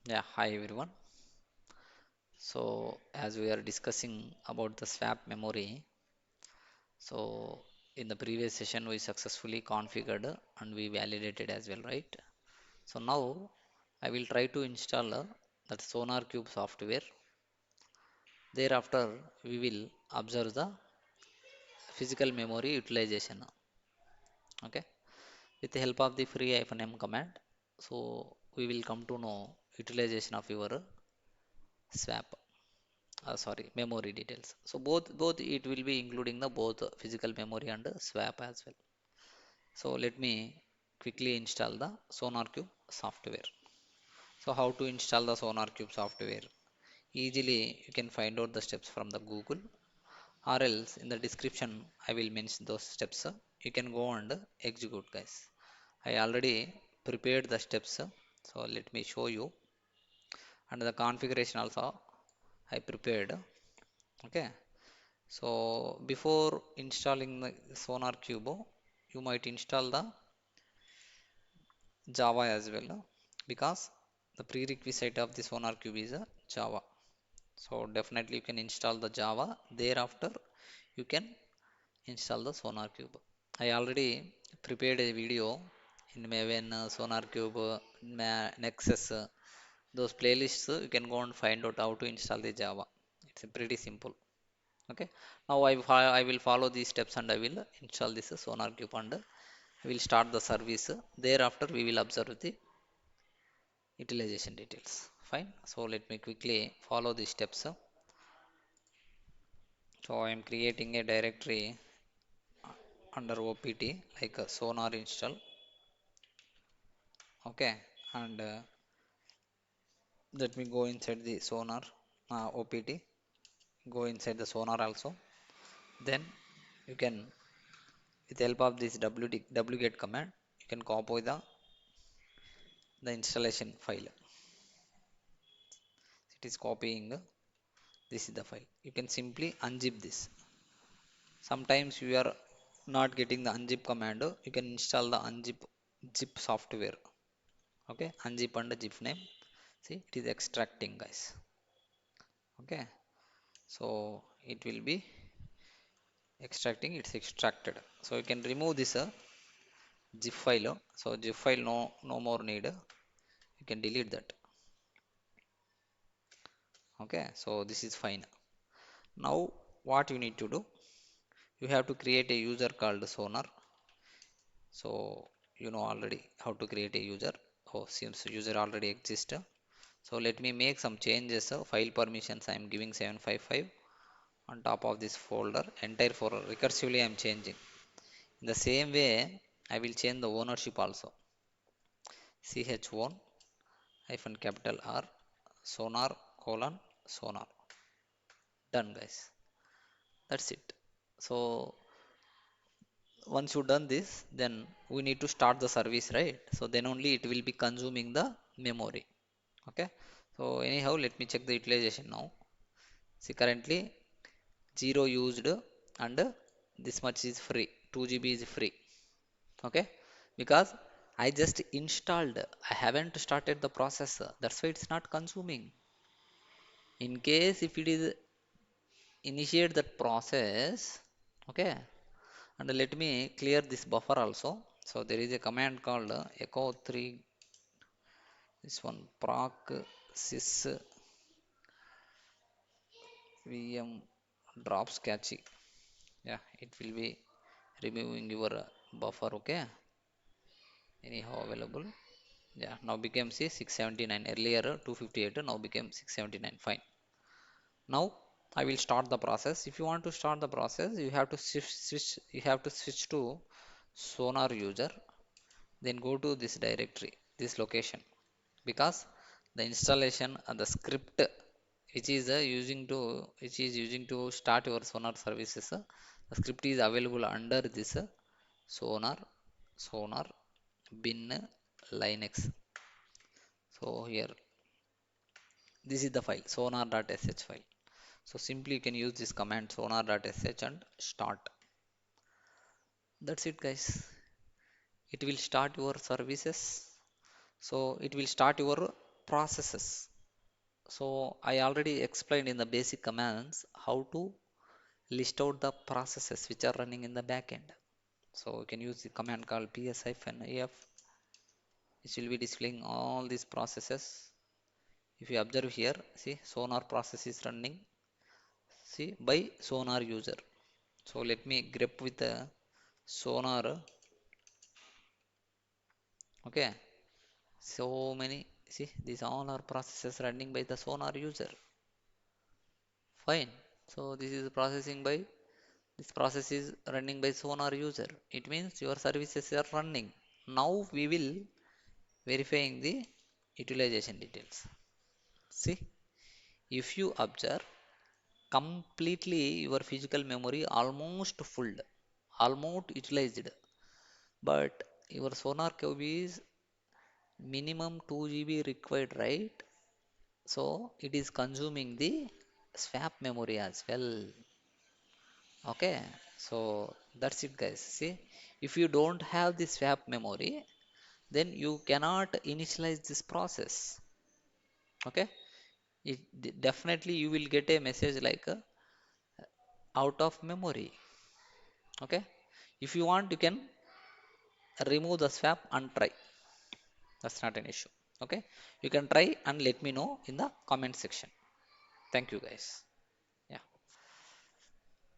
Yeah, hi everyone. So, as we are discussing about the swap memory, so in the previous session we successfully configured and we validated as well, right? So now I will try to install that SonarQube software. Thereafter, we will observe the physical memory utilization. Okay, with the help of the free-m command, so we will come to know utilization of your swap. Sorry, memory details. So both it will be including the both physical memory and swap as well. So let me quickly install the SonarQube software. So how to install the SonarQube software? Easily you can find out the steps from the Google, or else in the description I will mention those steps. You can go and execute, guys. I already prepared the steps, so let me show you. And the configuration also I prepared. Okay. So before installing the SonarQube, you might install the Java as well, because the prerequisite of the SonarQube is a Java. So definitely you can install the Java. Thereafter you can install the SonarQube. I already prepared a video in Maven, SonarQube, Nexus. Those playlists you can go and find out how to install the Java. It's pretty simple. Okay. Now I will follow these steps and I will install this SonarQube and we will start the service. Thereafter we will observe the utilization details. Fine. So let me quickly follow these steps. So I am creating a directory under opt like a sonar install. Okay. And let me go inside the sonar opt, go inside the sonar also. Then you can, with the help of this wget command, you can copy the installation file. It is copying. This is the file. You can simply unzip this. Sometimes you are not getting the unzip command. You can install the unzip zip software. Okay, unzip and zip name. See, it is extracting, guys. Okay, so it will be extracting. It's extracted. So you can remove this zip file. So zip file no more need. You can delete that. Okay, so this is fine. Now what you need to do? You have to create a user called Sonar. So you know already how to create a user. Oh, since user already exists. So let me make some changes. File permissions I am giving 755 on top of this folder. Entire folder recursively I am changing. In the same way, I will change the ownership also. Ch1 hyphen capital R sonar colon sonar. Done, guys. That's it. So once you done this, then we need to start the service, right? So then only it will be consuming the memory. Okay. So anyhow, let me check the utilization now. See, currently 0 used and this much is free. 2 GB is free. Okay. Because I just installed, I haven't started the process. That's why it's not consuming. In case if it is initiate that process, okay, and let me clear this buffer also. So there is a command called echo 3, this one proc sys vm drops catchy. Yeah, it will be removing your buffer. Okay, anyhow available. Yeah, now became see 679, earlier 258, now became 679. Fine. Now I will start the process. If you want to start the process, you have to switch to sonar user, then go to this directory, this location, because the installation and the script which is using to start your sonar services, the script is available under this sonar bin linux. So here, this is the file sonar.sh file. So simply you can use this command sonar.sh and start. That's it, guys. It will start your services. So it will start your processes. So I already explained in the basic commands how to list out the processes which are running in the backend. So you can use the command called ps-af, which will be displaying all these processes. If you observe here, see sonar process is running, see by sonar user. So let me grep with the sonar. Okay, so many, see these all are processes running by the sonar user. Fine. So this is processing by, this process is running by sonar user. It means your services are running. Now we will verifying the utilization details. See, if you observe, completely your physical memory almost full, almost utilized, but your sonar cube is minimum 2 GB required, right? So it is consuming the swap memory as well. Okay, so that's it guys. See, if you don't have the swap memory, then you cannot initialize this process. Okay, definitely you will get a message like out of memory. Okay, if you want, you can remove the swap and try. That's not an issue. Okay, you can try and let me know in the comment section. Thank you guys.